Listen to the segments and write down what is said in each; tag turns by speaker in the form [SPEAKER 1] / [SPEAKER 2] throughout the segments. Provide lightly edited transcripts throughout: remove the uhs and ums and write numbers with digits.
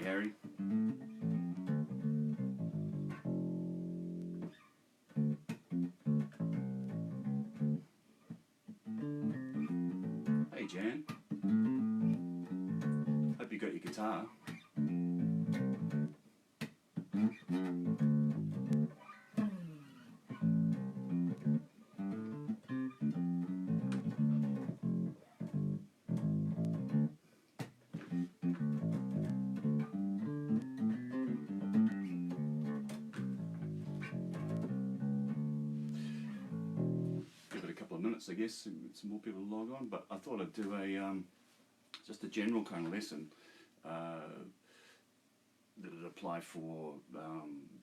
[SPEAKER 1] Harry. Hey Jan. Hope you got your guitar. Give it a couple of minutes, I guess, some more people to log on, but I thought I'd do a just a general kind of lesson that would apply for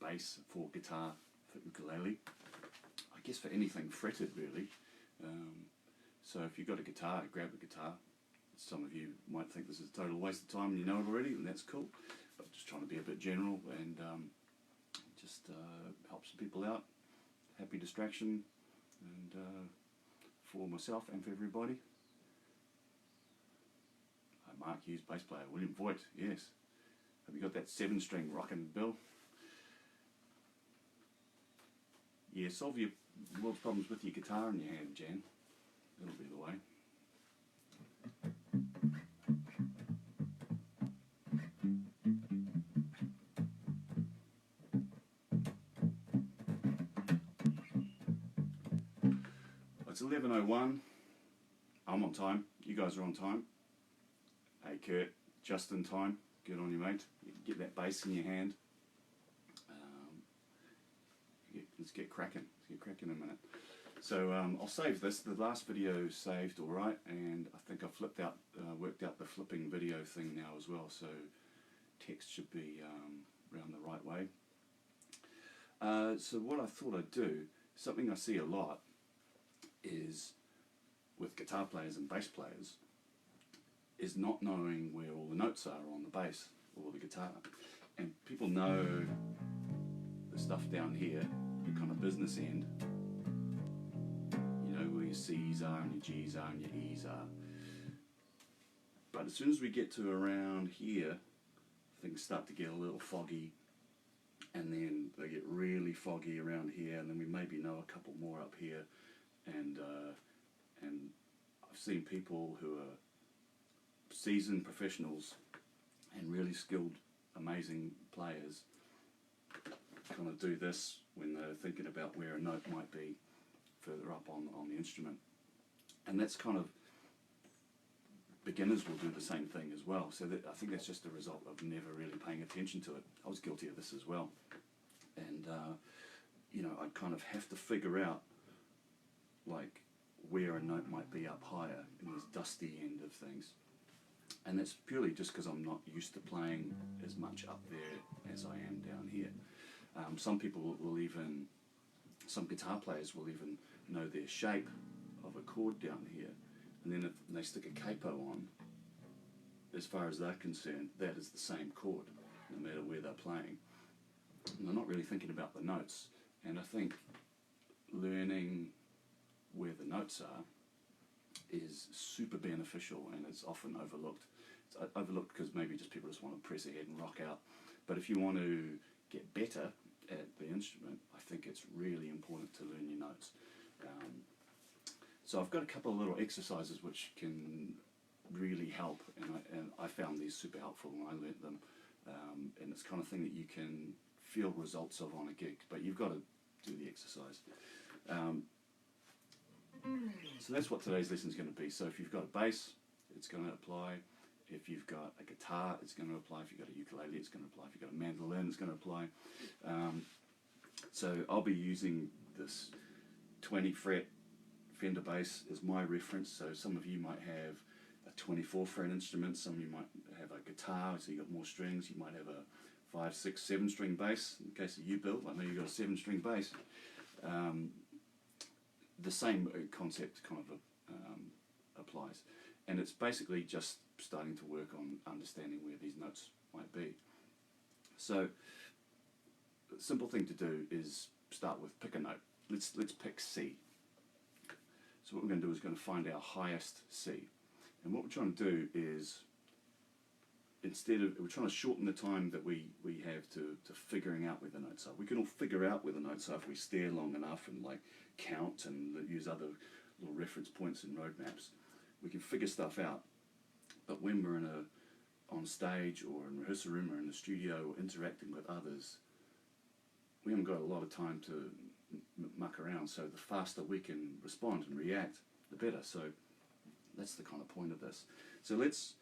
[SPEAKER 1] bass, for guitar, for ukulele, I guess for anything fretted really. So if you've got a guitar, grab a guitar. Some of you might think this is a total waste of time and you know it already, and that's cool, but just trying to be a bit general and just help some people out. Happy distraction, and for myself and for everybody. Mark Hughes, bass player. William Voigt, yes. Have you got that 7-string rockin' Bill? Yeah, solve your world's problems with your guitar in your hand, Jan. That'll be the way. It's 11:01. I'm on time. You guys are on time. Hey Kurt, just in time. Good on you, mate. Get that bass in your hand. Let's get cracking. Let's get cracking in a minute. So I'll save this. The last video saved all right, and I think I flipped out, worked out the flipping video thing now as well. So text should be around the right way. So what I thought I'd do, something I see a lot, is with guitar players and bass players, is not knowing where all the notes are on the bass or the guitar. And people know the stuff down here, the kind of business end, you know, where your C's are and your G's are and your E's are. But as soon as we get to around here, things start to get a little foggy, and then they get really foggy around here, and then we maybe know a couple more up here. And I've seen people who are seasoned professionals and really skilled, amazing players kind of do this when they're thinking about where a note might be further up on the instrument. And that's kind of, beginners will do the same thing as well. So I think that's just a result of never really paying attention to it. I was guilty of this as well. And, you know, I'd kind of have to figure out like where a note might be up higher in this dusty end of things. And that's purely just because I'm not used to playing as much up there as I am down here. Some people will even, some guitar players will even know their shape of a chord down here, and then if they stick a capo on, as far as they're concerned, that is the same chord, no matter where they're playing. And they're not really thinking about the notes. And I think learning where the notes are is super beneficial, and it's often overlooked. It's overlooked because maybe just people just want to press ahead and rock out. But if you want to get better at the instrument, I think it's really important to learn your notes. So I've got a couple of little exercises which can really help, and I found these super helpful when I learnt them. And it's the kind of thing that you can feel results of on a gig, but you've got to do the exercise. So that's what today's lesson is going to be. So if you've got a bass, it's going to apply. If you've got a guitar, it's going to apply. If you've got a ukulele, it's going to apply. If you've got a mandolin, it's going to apply. So I'll be using this 20 fret Fender bass as my reference. So some of you might have a 24 fret instrument, some of you might have a guitar, so you've got more strings. You might have a 5, 6, 7 string bass. In case of you, Bill, I know you've got a 7 string bass. The same concept kind of applies, and it's basically just starting to work on understanding where these notes might be. So the simple thing to do is start with pick a note. Let's pick C. So what we're going to do is going to find our highest C, and what we're trying to do is we're trying to shorten the time that we have to figuring out where the notes are. We can all figure out where the notes are if we stare long enough and like count and use other little reference points and road maps. We can figure stuff out. But when we're on stage or in a rehearsal room or in the studio or interacting with others, we haven't got a lot of time to muck around. So the faster we can respond and react, the better. So that's the kind of point of this. So let's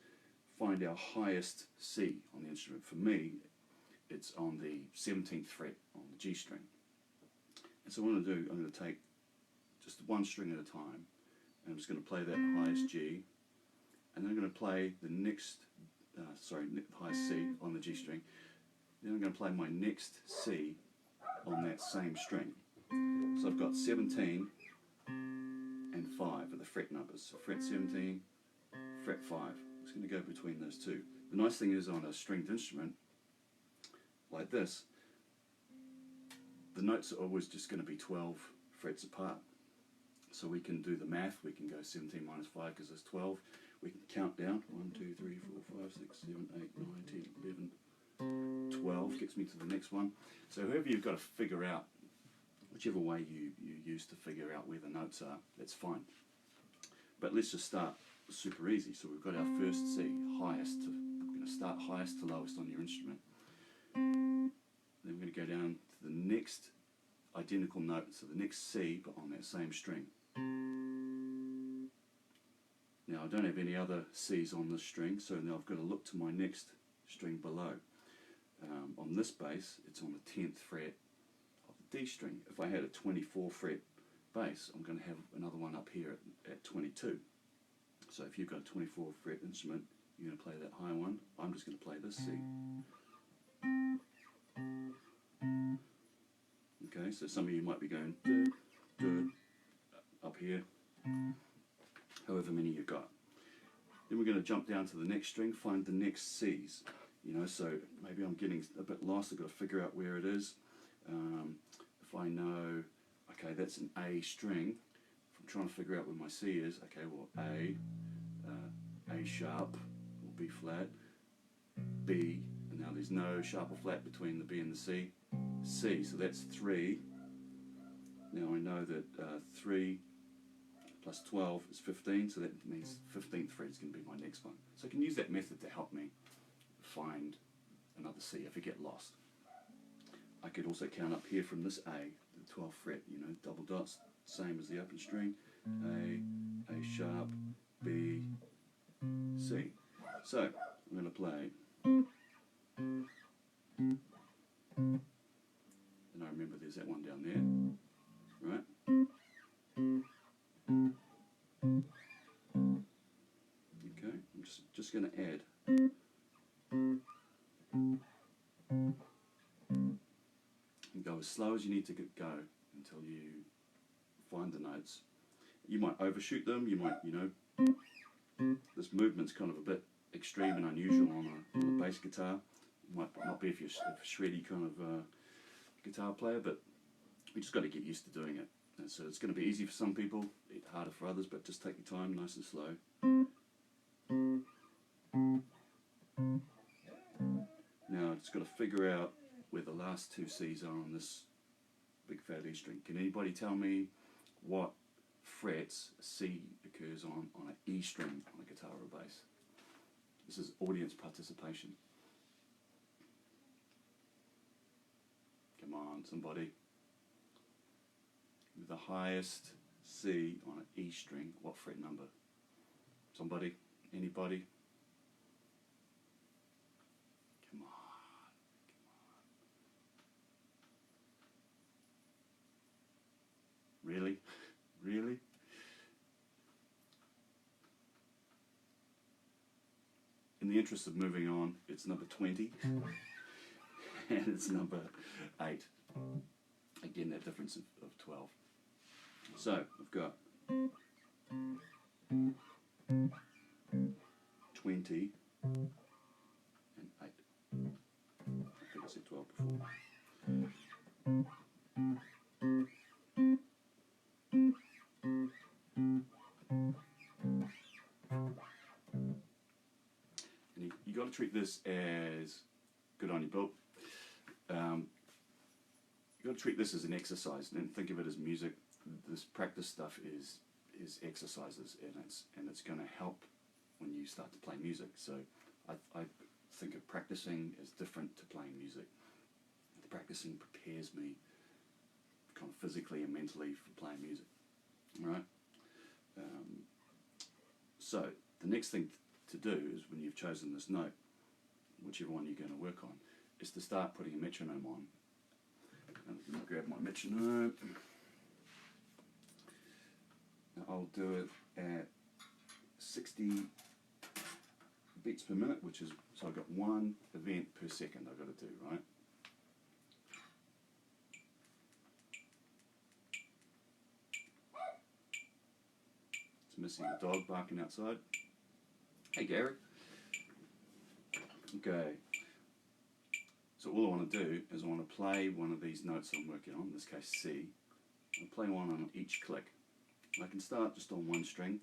[SPEAKER 1] find our highest C on the instrument. For me, it's on the 17th fret on the G string. And so what I'm going to do, I'm going to take just one string at a time, and I'm just going to play that highest G, and then I'm going to play the next, highest C on the G string. Then I'm going to play my next C on that same string. So I've got 17 and 5 are the fret numbers. So fret 17, fret 5. It's going to go between those two. The nice thing is on a stringed instrument like this, the notes are always just going to be 12 frets apart. So we can do the math. We can go 17 minus 5 because there's 12. We can count down. 1, 2, 3, 4, 5, 6, 7, 8, 9, 10, 11, 12 gets me to the next one. So whoever you've got to figure out, whichever way you use to figure out where the notes are, that's fine. But let's just start super easy. So we've got our first C, highest. We're going to start highest to lowest on your instrument. Then we're going to go down to the next identical note, so the next C, but on that same string. Now I don't have any other C's on this string, so now I've got to look to my next string below. On this bass, it's on the 10th fret of the D string. If I had a 24 fret bass, I'm going to have another one up here at 22. So if you've got a 24 fret instrument, you're going to play that high one. I'm just going to play this C. Okay, so some of you might be going up here, however many you've got. Then we're going to jump down to the next string, find the next C's. So maybe I'm getting a bit lost. I've got to figure out where it is. If I know, okay, that's an A string. If I'm trying to figure out where my C is, okay, well A sharp or B flat, B, and now there's no sharp or flat between the B and the C. C, so that's 3. Now I know that 3 plus 12 is 15, so that means 15th fret is going to be my next one. So I can use that method to help me find another C if I get lost. I could also count up here from this A, the 12th fret, double dots, same as the open string. A sharp, B, C. So I'm going to play. And I remember there's that one down there, right? Okay, I'm just going to add. And go as slow as you need to go until you find the notes. You might overshoot them, you might, this movement's kind of a bit extreme and unusual on a bass guitar. It might not be if you're a shreddy kind of guitar player, but you just got to get used to doing it. And so it's going to be easy for some people, harder for others, but just take your time, nice and slow. Now I've just got to figure out where the last two C's are on this big fat E string. Can anybody tell me what frets a C occurs on an E string on a guitar or a bass? This is audience participation. Come on, somebody. With the highest C on an E string, what fret number? Somebody? Anybody? Come on. Really? Really? In the interest of moving on, it's number 20 and it's number 8. Again, that difference of 12. So, we've got 20 and 8. I think I said 12 before. And you got to treat this as, good on you, Bill. You've got to treat this as an exercise, and think of it as music. This practice stuff is exercises, and it's going to help when you start to play music. So I think of practicing as different to playing music. The practicing prepares me kind of physically and mentally for playing music. All right. So the next thing to do is, when you've chosen this note, whichever one you're going to work on, is to start putting a metronome on. I'm going to grab my metronome. Now I'll do it at 60 beats per minute, which is, so I've got one event per second I've got to do, right? It's missing the dog barking outside. Hey Gary. Okay. So all I want to do is I want to play one of these notes I'm working on, in this case C. I'll play one on each click. I can start just on one string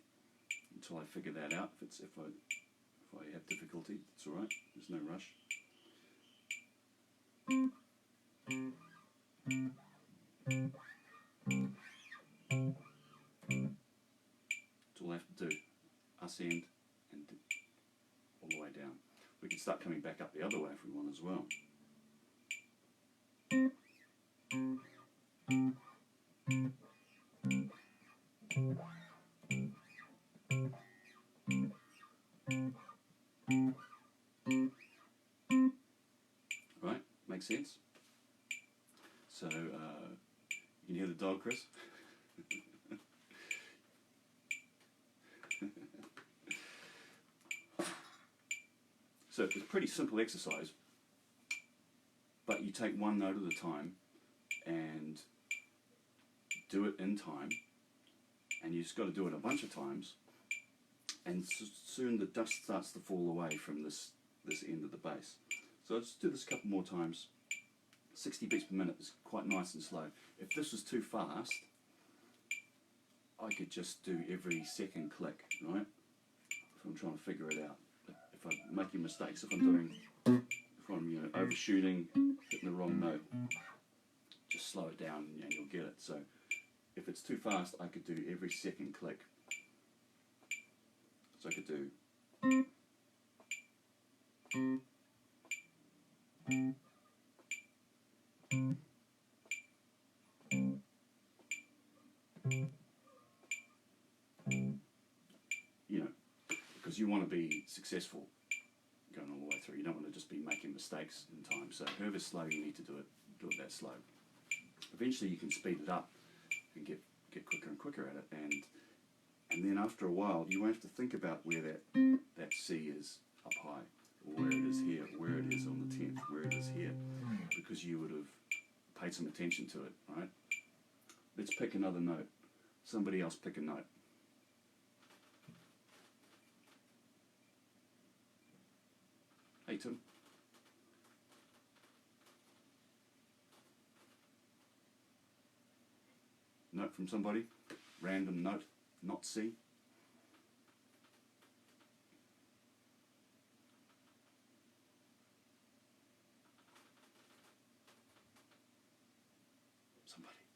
[SPEAKER 1] until I figure that out. If I have difficulty, it's alright, there's no rush. That's all I have to do. Ascend and all the way down. We can start coming back up the other way if we want as well. Right, makes sense. So you can hear the dog, Chris. So it's a pretty simple exercise, but you take one note at a time and do it in time, and you just got to do it a bunch of times, and soon the dust starts to fall away from this end of the bass. So let's do this a couple more times. 60 beats per minute is quite nice and slow. If this was too fast, I could just do every second click, right? If I'm trying to figure it out. If I'm making mistakes, if I'm overshooting, hitting the wrong note, just slow it down and you'll get it. So if it's too fast, I could do every second click. So I could do because you want to be successful going all the way through. You don't want to just be making mistakes in time. So however slow you need to do it that slow. Eventually you can speed it up and get quicker and quicker at it, and then after a while you won't have to think about where that C is up high, or where it is here, or where it is on the 10th, where it is here, because you would have paid some attention to it, right? Let's pick another note. Somebody else pick a note. Hey Tim. Note from somebody. Random note, not C.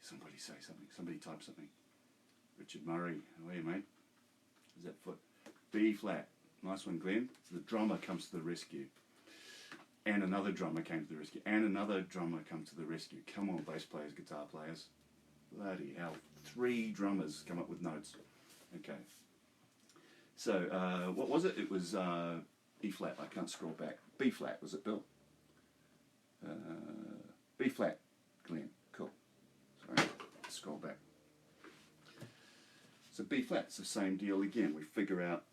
[SPEAKER 1] Somebody say something. Somebody type something. Richard Murray, how are you, mate? Is that foot? B flat. Nice one, Glenn. So the drummer comes to the rescue. And another drummer came to the rescue. And another drummer comes to the rescue. Come on, bass players, guitar players. Bloody hell. 3 drummers come up with notes. Okay. So, what was it? It was B flat. I can't scroll back. B flat, was it, Bill? B flat, Glenn. Cool. Sorry, scroll back. So B flat's the same deal again. We figure out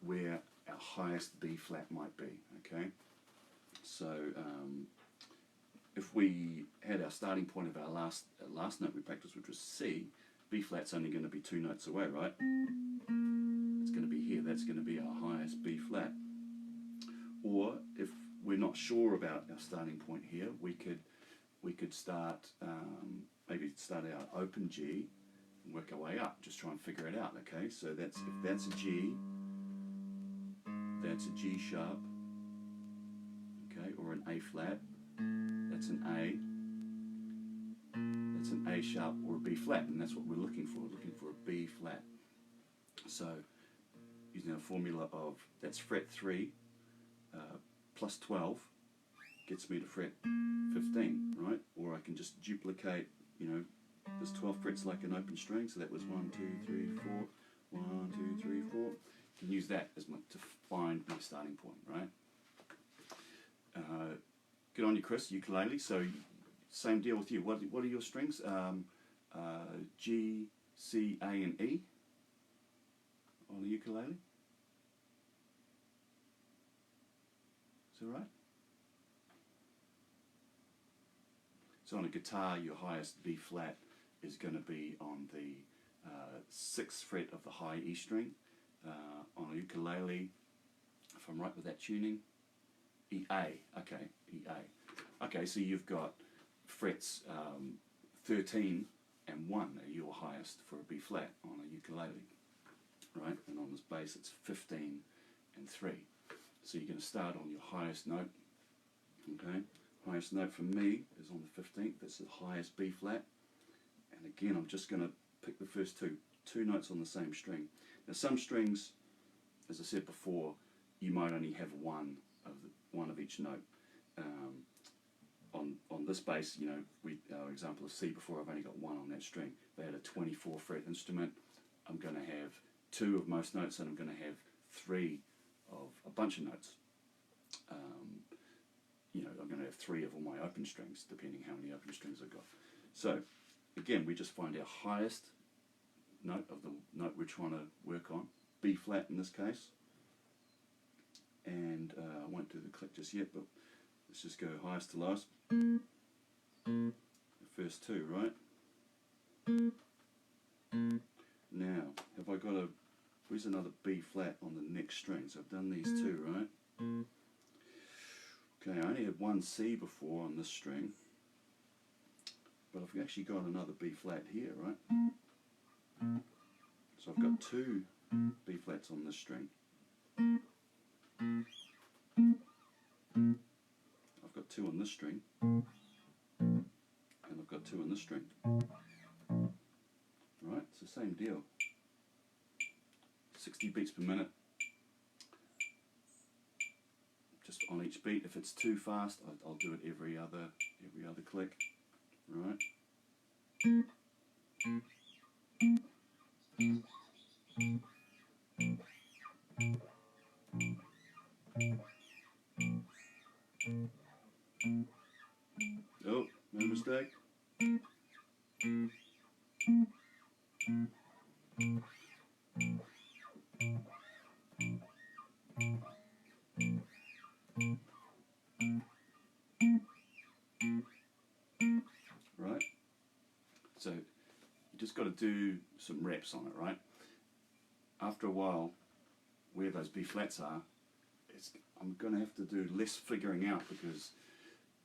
[SPEAKER 1] where our highest B flat might be, okay? So if we had our starting point of our last note we practiced, which was C, B flat's only going to be 2 notes away, right? It's going to be here. That's going to be our highest B flat. Or if we're not sure about our starting point here, we could start maybe start our open G and work our way up. Just try and figure it out, okay? So if that's a G, that's a G sharp, okay, or an A flat. That's an A. That's an A sharp or a B flat, and that's what we're looking for. We're looking for a B flat. So using our formula of that's fret 3 plus 12 gets me to fret 15, right? Or I can just duplicate, there's 12 frets like an open string, so that was 1, 2, 3, 4, 1, 2, 3, 4. You can use that as to find my starting point, right? Good on you, Chris, ukulele. So same deal with you. What are your strings? G, C, A, and E on the ukulele. Is that right? So on a guitar, your highest B flat is going to be on the 6th fret of the high E string. On a ukulele, if I'm right with that tuning, E A. Okay, E A. Okay, so you've got frets 13 and 1 are your highest for a B flat on a ukulele, right? And on this bass, it's 15 and 3. So you're going to start on your highest note, okay? Highest note for me is on the 15th. That's the highest B flat. And again, I'm just going to pick the first two notes on the same string. Now, some strings, as I said before, you might only have one of each note. On this bass, our example of C before, I've only got one on that string. If I had a 24 fret instrument, I'm going to have 2 of most notes, and I'm going to have 3 of a bunch of notes. I'm going to have 3 of all my open strings, depending how many open strings I've got. So, again, we just find our highest note of the note we're trying to work on, B flat in this case. And I won't do the click just yet, but let's just go highest to lowest. The first 2, right? Now, have I got where's another B flat on the next string? So I've done these 2, right? Okay, I only had one C before on this string, but I've actually got another B flat here, right? So I've got 2 B flats on this string. I've got 2 on this string, and I've got 2 on this string. Right, it's the same deal. 60 beats per minute. Just on each beat. If it's too fast, I'll do it every other click. Right. Oh, no mistake. Right. So you just got to do some reps on it, right? After a while, where those B flats are, I'm going to have to do less figuring out, because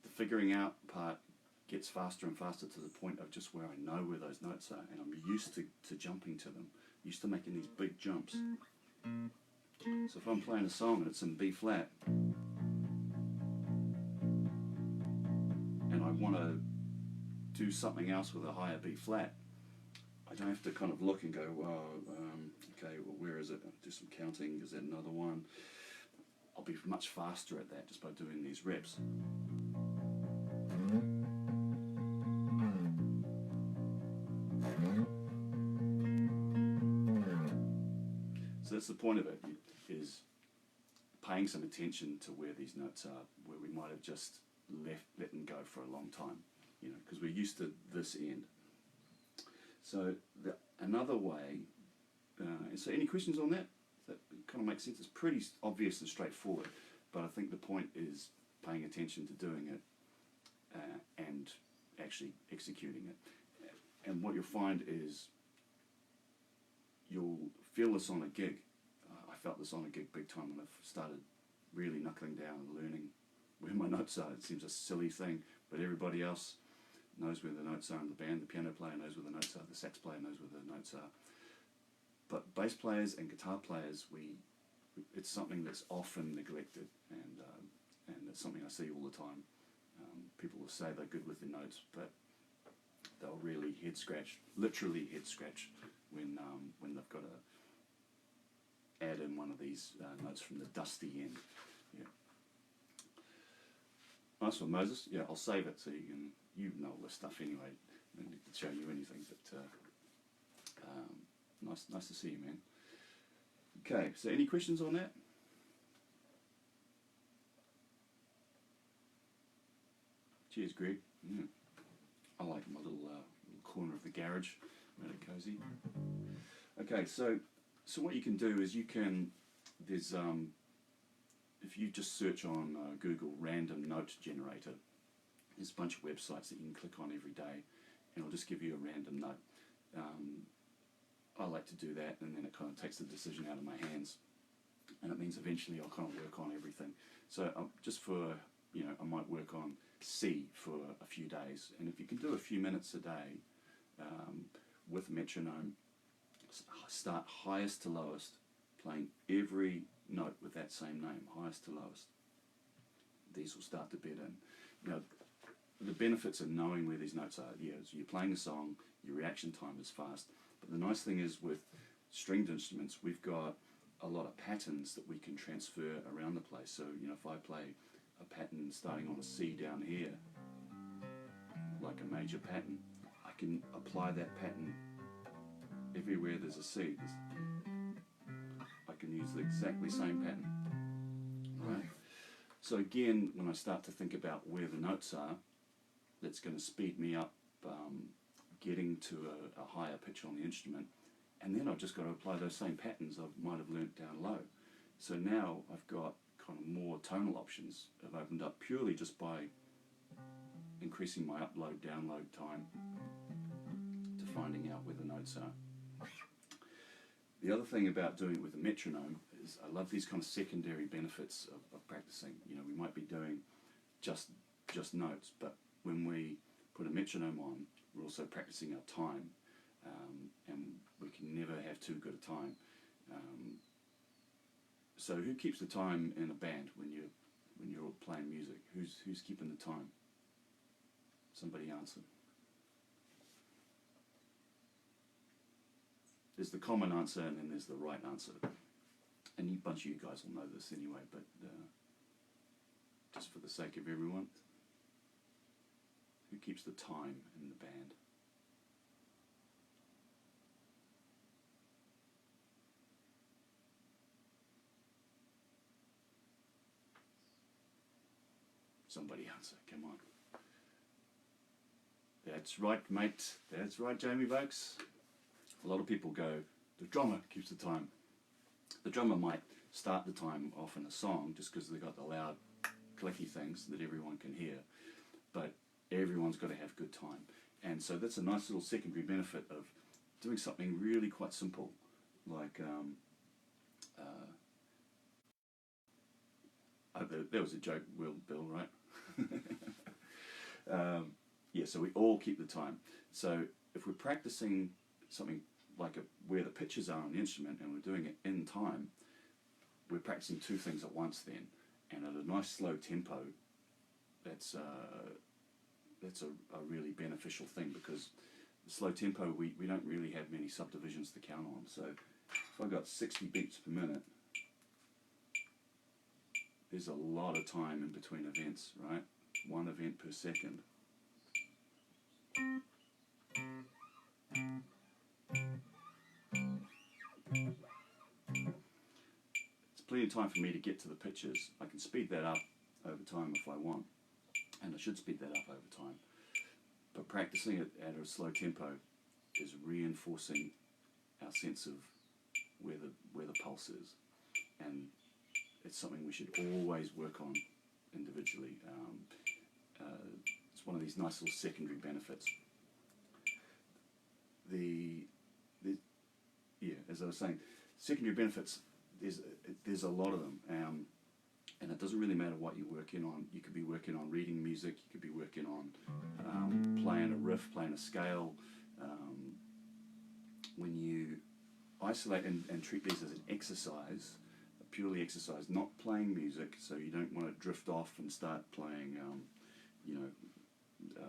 [SPEAKER 1] the figuring out part gets faster and faster to the point of just where I know where those notes are, and I'm used to jumping to them, used to making these big jumps. So if I'm playing a song and it's in B flat, and I want to do something else with a higher B flat, I don't have to kind of look and go, okay, well, where is it? I'll do some counting. Is that another one? I'll be much faster at that just by doing these reps. So that's the point of it, is paying some attention to where these notes are, where we might have just let them go for a long time, because we're used to this end. So another way, so any questions on that? That kind of makes sense. It's pretty obvious and straightforward, but I think the point is paying attention to doing it and actually executing it. And what you'll find is you'll feel this on a gig. I felt this on a gig big time when I started really knuckling down and learning where my notes are. It seems a silly thing, but everybody else knows where the notes are in the band. The piano player knows where the notes are. The sax player knows where the notes are. But bass players and guitar players, it's something that's often neglected, and it's something I see all the time. People will say they're good with their notes, but they'll really head scratch, literally head scratch, when they've got to add in one of these notes from the dusty end. Yeah. Nice one, Moses. Yeah, I'll save it so you know all this stuff anyway. I don't need to show you anything, but nice to see you, man. Okay, so any questions on that? Cheers, Greg. Yeah. I like my little corner of the garage, made it cozy. Okay, so what you can do is there's if you just search on Google random note generator, there's a bunch of websites that you can click on every day, and it'll just give you a random note. I like to do that, and then it kind of takes the decision out of my hands, and it means eventually I'll kind of work on everything. So just for, I might work on C for a few days, and if you can do a few minutes a day with metronome, start highest to lowest, playing every note with that same name, highest to lowest. These will start to bed in. The benefits of knowing where these notes are, so you're playing a song, your reaction time is fast. But the nice thing is with stringed instruments, we've got a lot of patterns that we can transfer around the place. So, if I play a pattern starting on a C down here, like a major pattern, I can apply that pattern everywhere there's a C. I can use the exactly same pattern, right? So again, when I start to think about where the notes are, that's going to speed me up getting to a higher pitch on the instrument, and then I've just got to apply those same patterns I might have learnt down low. So now I've got kind of more tonal options have opened up purely just by increasing my upload download time to finding out where the notes are. The other thing about doing it with a metronome is I love these kind of secondary benefits of practicing. We might be doing just notes, but when we put a metronome on, we're also practicing our time, and we can never have too good a time. So who keeps the time in a band when you're playing music? Who's keeping the time? Somebody answer. There's the common answer, and then there's the right answer. And a bunch of you guys will know this anyway, but just for the sake of everyone, who keeps the time in the band? Somebody answer, come on. That's right, mate. That's right, Jamie Vokes. A lot of people go, the drummer keeps the time. The drummer might start the time off in a song just because they've got the loud clicky things that everyone can hear, but everyone's got to have good time. And so that's a nice little secondary benefit of doing something really quite simple, like there was a joke, Bill, right? So we all keep the time. So if we're practicing something like where the pitches are on the instrument and we're doing it in time, we're practicing two things at once then, and at a nice slow tempo. That's a really beneficial thing, because the slow tempo, we don't really have many subdivisions to count on. So if I've got 60 beats per minute, there's a lot of time in between events, right? One event per second. It's plenty of time for me to get to the pitches. I can speed that up over time if I want, and I should speed that up over time. But practicing it at a slow tempo is reinforcing our sense of where the pulse is, and it's something we should always work on individually. It's one of these nice little secondary benefits. As I was saying, secondary benefits, there's a lot of them, and it doesn't really matter what you're working on. You could be working on reading music, you could be working on playing a riff, playing a scale. When you isolate and treat these as an exercise, purely exercise, not playing music, so you don't want to drift off and start playing, you know,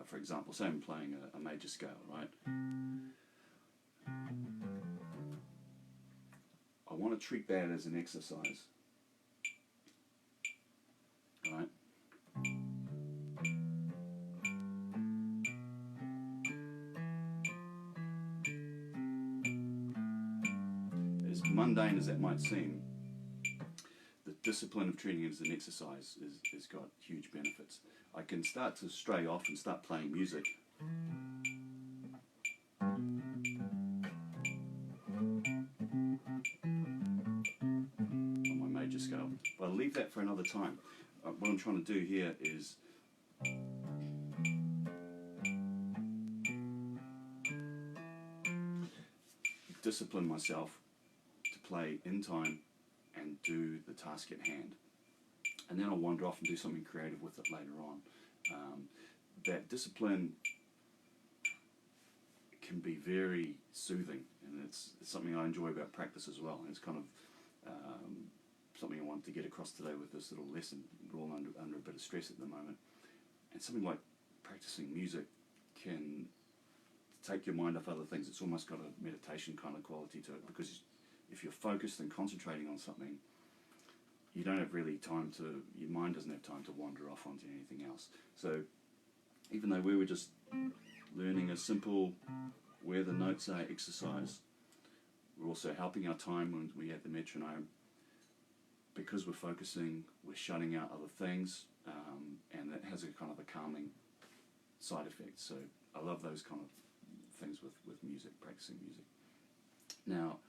[SPEAKER 1] for example, say I'm playing a major scale, right? I want to treat that as an exercise, right? As mundane as that might seem, the discipline of treating it as an exercise has got huge benefits. I can start to stray off and start playing music. On my major scale. But I'll leave that for another time. What I'm trying to do here is discipline myself to play in time and do the task at hand. And then I'll wander off and do something creative with it later on. That discipline can be very soothing, and it's something I enjoy about practice as well. And it's kind of something I wanted to get across today with this little lesson. We're all under a bit of stress at the moment. And something like practicing music can take your mind off other things. It's almost got a meditation kind of quality to it, because if you're focused and concentrating on something, you don't have really time to, your mind doesn't have time to wander off onto anything else. So even though we were just learning a simple where the notes are exercise, we're also helping our time when we had the metronome. Because we're focusing, we're shutting out other things, and it has a kind of a calming side effect. So I love those kind of things with music, practicing music. Now,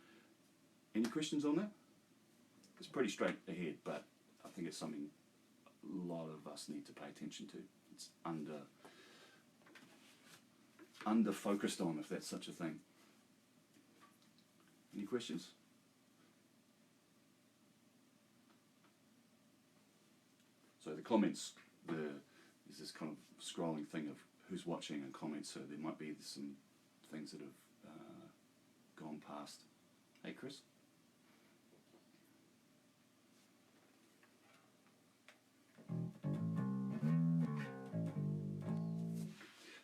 [SPEAKER 1] any questions on that? It's pretty straight ahead, but I think it's something a lot of us need to pay attention to. It's under focused on, if that's such a thing. Any questions? So the comments, there's this kind of scrolling thing of who's watching and comments, so there might be some things that have gone past. Hey, Chris?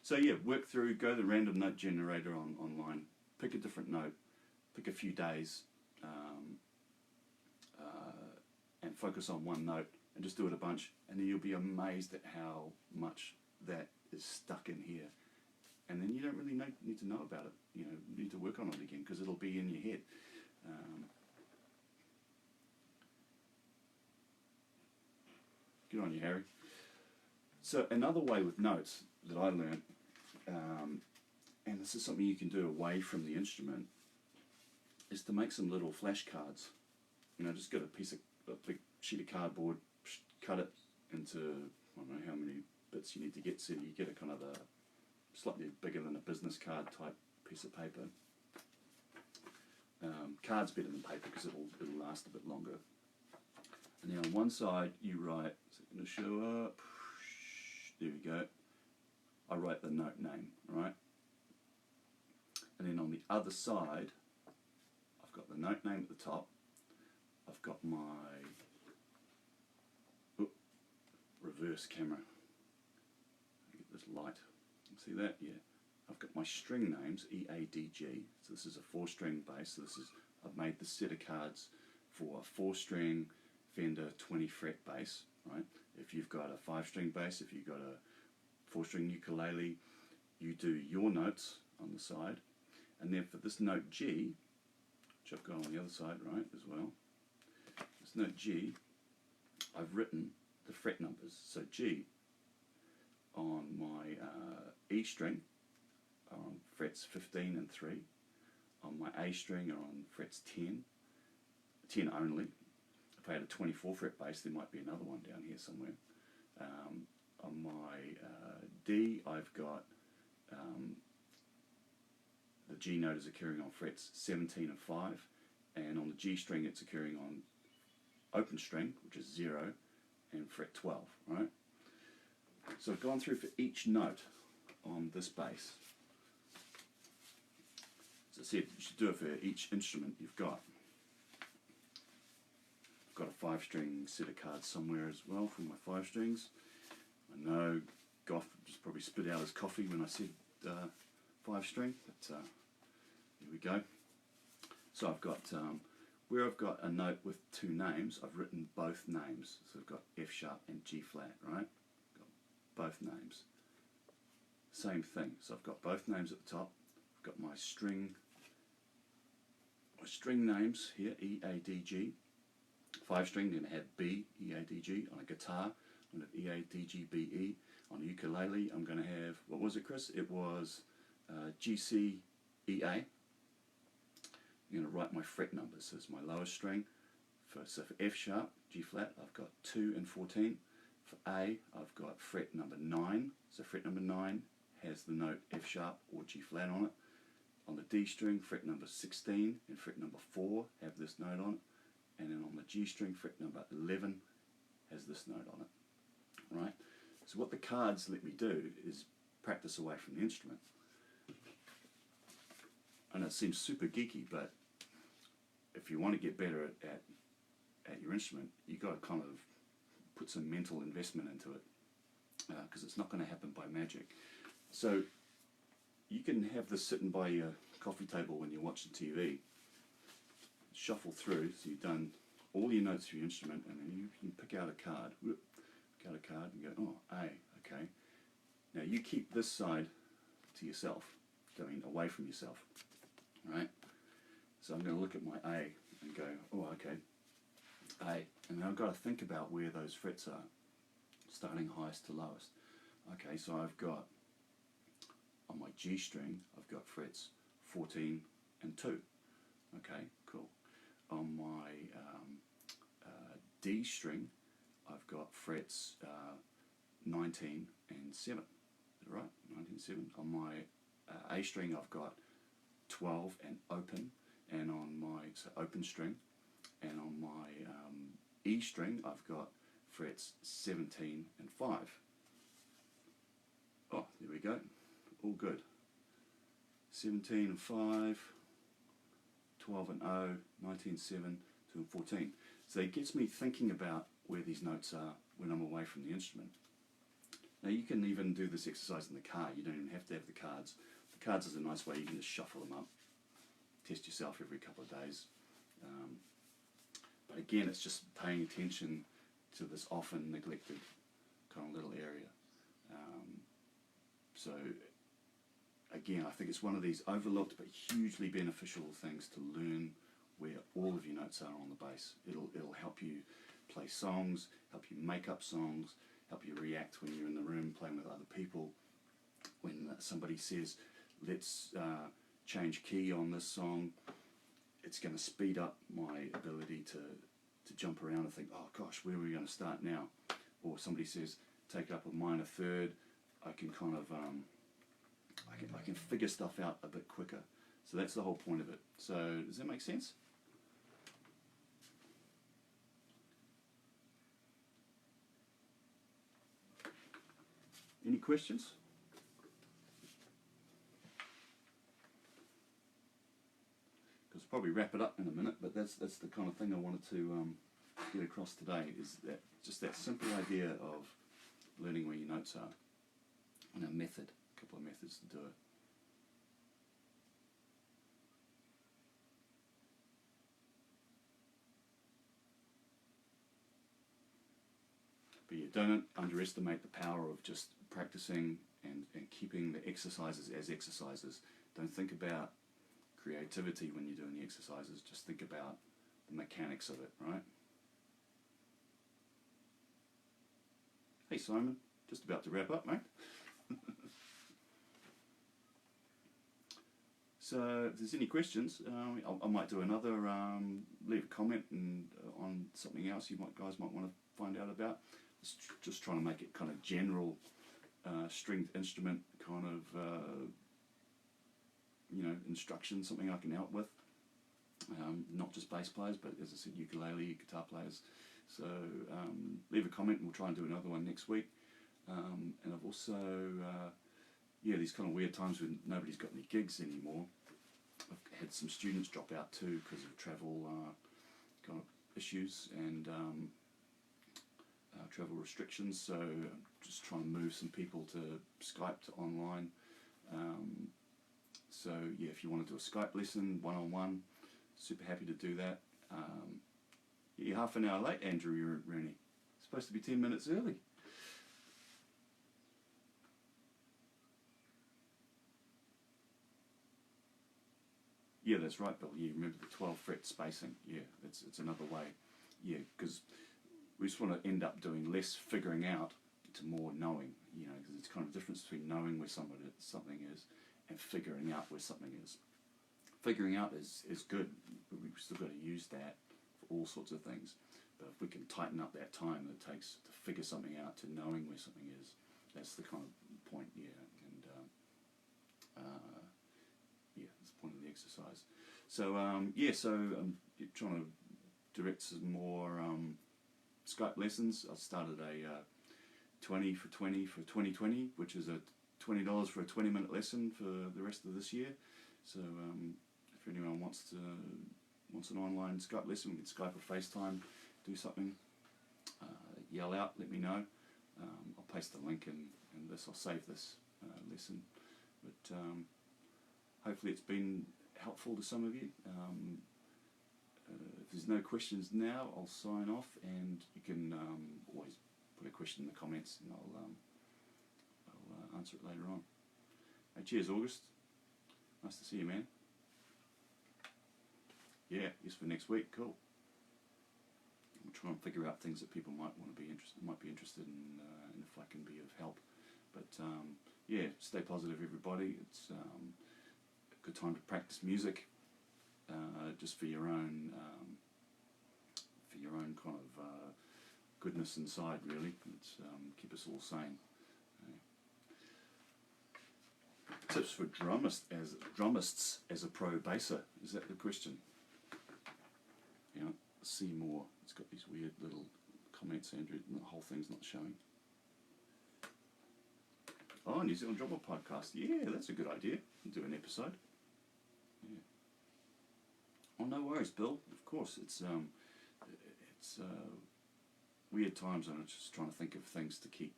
[SPEAKER 1] So yeah, work through, go to the random note generator online, pick a different note, pick a few days, and focus on one note, and just do it a bunch, and then you'll be amazed at how much that is stuck in here. And then you don't really need to know about it. You know, you need to work on it again, because it'll be in your head. Good on you, Harry. So another way with notes that I learned, and this is something you can do away from the instrument, is to make some little flashcards. You know, just get a big sheet of cardboard, cut it into, I don't know how many bits you need to get, so you get a kind of a slightly bigger than a business card type piece of paper. Card's better than paper because it'll last a bit longer. And then on one side you write, is it going to show up? There we go. I write the note name, right? And then on the other side, I've got the note name at the top. I've got my reverse camera. Get this light. See that? Yeah. I've got my string names, E-A-D-G. So this is a 4-string bass. So I've made this set of cards for a 4-string Fender 20 fret bass, right? If you've got a 5-string bass, if you've got a 4-string ukulele, you do your notes on the side. And then for this note G, which I've got on the other side, right, as well, this note G, I've written the fret numbers. So G on my E string are on frets 15 and 3. On my A string are on frets 10 only. If I had a 24 fret bass, there might be another one down here somewhere. On my D, I've got the G note is occurring on frets 17 and 5, and on the G string it's occurring on open string, which is 0, and fret 12, right? So I've gone through for each note on this bass. As I said, you should do it for each instrument you've got. I've got a 5-string set of cards somewhere as well for my 5 strings. I know Goff just probably spit out his coffee when I said 5-string, but here we go. So I've got, where I've got a note with 2 names, I've written both names. So I've got F sharp and G flat, right? Got both names. Same thing, so I've got both names at the top. I've got my string names here, E, A, D, G. 5-string, I'm going to have B, E, A, D, G. On a guitar, I'm going to have E, A, D, G, B, E. On a ukulele, I'm going to have, what was it, Chris? It was G, C, E, A. I'm going to write my fret numbers as my lowest string. So for F sharp, G flat, I've got 2 and 14. For A, I've got fret number 9. So fret number 9 has the note F sharp or G flat on it. On the D string, fret number 16 and fret number 4 have this note on it. And then on the G string, fret number 11 has this note on it. Right? So what the cards let me do is practice away from the instrument. And it seems super geeky, but if you want to get better at your instrument, you've got to kind of put some mental investment into it, because it's not going to happen by magic. So you can have this sitting by your coffee table when you're watching TV, shuffle through, so you've done all your notes for your instrument, and then you can pick out a card, and go, oh, A, okay. Now you keep this side to yourself, going away from yourself, right? So I'm going to look at my A and go, oh, okay, A, and then I've got to think about where those frets are, starting highest to lowest. Okay, so I've got, on my G string, I've got frets 14 and 2. Okay, cool. On my D string, I've got frets 19 and 7. Is that right? 19 and 7. On my A string, I've got 12 and open, and on my open string, and on my E string, I've got frets 17 and 5. Oh, there we go. All good. 17 and 5, 12 and 0, 19, 7, 2 and 14. So it gets me thinking about where these notes are when I'm away from the instrument. Now you can even do this exercise in the car. You don't even have to have the cards. The cards is a nice way you can just shuffle them up. Test yourself every couple of days. But again, it's just paying attention to this often neglected kind of little area. So again, I think it's one of these overlooked but hugely beneficial things to learn where all of your notes are on the bass. It'll help you play songs, help you make up songs, help you react when you're in the room playing with other people. When somebody says, let's change key on this song, it's going to speed up my ability to jump around and think, oh gosh, where are we going to start now? Or somebody says, take up a minor third, I can kind of, I can figure stuff out a bit quicker. So that's the whole point of it. So does that make sense? Any questions? Because probably wrap it up in a minute, but that's the kind of thing I wanted to get across today, is that just that simple idea of learning where your notes are, and a method, a couple of methods to do it. But yeah, don't underestimate the power of just practicing and keeping the exercises as exercises. Don't think about creativity when you're doing the exercises, just think about the mechanics of it, right? Hey Simon, just about to wrap up, mate. So if there's any questions, I might do another, leave a comment and on something else you guys might want to find out about. Just trying to make it kind of general stringed instrument kind of instruction, something I can help with. Not just bass players, but as I said, ukulele, guitar players. So leave a comment and we'll try and do another one next week. And I've also, these kind of weird times when nobody's got any gigs anymore. I've had some students drop out too because of travel kind of issues and travel restrictions, so just trying to move some people to Skype to online. So yeah, if you want to do a Skype lesson one-on-one, super happy to do that. You're half an hour late, Andrew. You're Rooney. Supposed to be 10 minutes early. Yeah, that's right, Bill. Yeah, remember the 12 fret spacing. Yeah, it's another way. Yeah, because we just want to end up doing less figuring out to more knowing. You know, because it's kind of difference between knowing where something is and figuring out where something is. Figuring out is good. We've still got to use that for all sorts of things. But if we can tighten up that time that it takes to figure something out to knowing where something is, that's the kind of point. Yeah, and yeah, that's the point of the exercise. So so I'm trying to direct some more Skype lessons. I started a 20 for 20 for 2020, which is a $20 for a 20-minute lesson for the rest of this year. So if anyone wants an online Skype lesson, we can Skype or FaceTime, do something, yell out, let me know. I'll paste the link in this. I'll save this lesson. But hopefully it's been helpful to some of you. If there's no questions now, I'll sign off, and you can always put a question in the comments, and I'll answer it later on. Hey, cheers, August. Nice to see you, man. Yeah, yes, for next week. Cool. We'll try and figure out things that people might be interested in, and if I can be of help. But yeah, stay positive, everybody. It's a good time to practice music, just for your own kind of goodness inside. Really, it's keep us all sane. Tips for drummists as a pro basser. Is that the question? Yeah, see more. It's got these weird little comments, Andrew, and the whole thing's not showing. Oh, New Zealand Drummer Podcast. Yeah, that's a good idea. We'll do an episode. Yeah. Oh, no worries, Bill. Of course, it's weird times, and I'm just trying to think of things to keep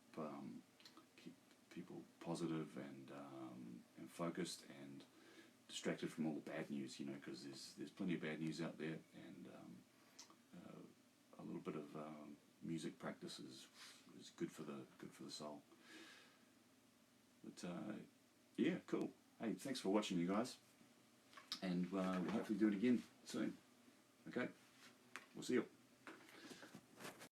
[SPEAKER 1] people positive and focused and distracted from all the bad news. You know, because there's plenty of bad news out there, and a little bit of music practice is good for the soul. But yeah, cool. Hey, thanks for watching, you guys, and we'll hopefully do it again soon. Okay, we'll see you.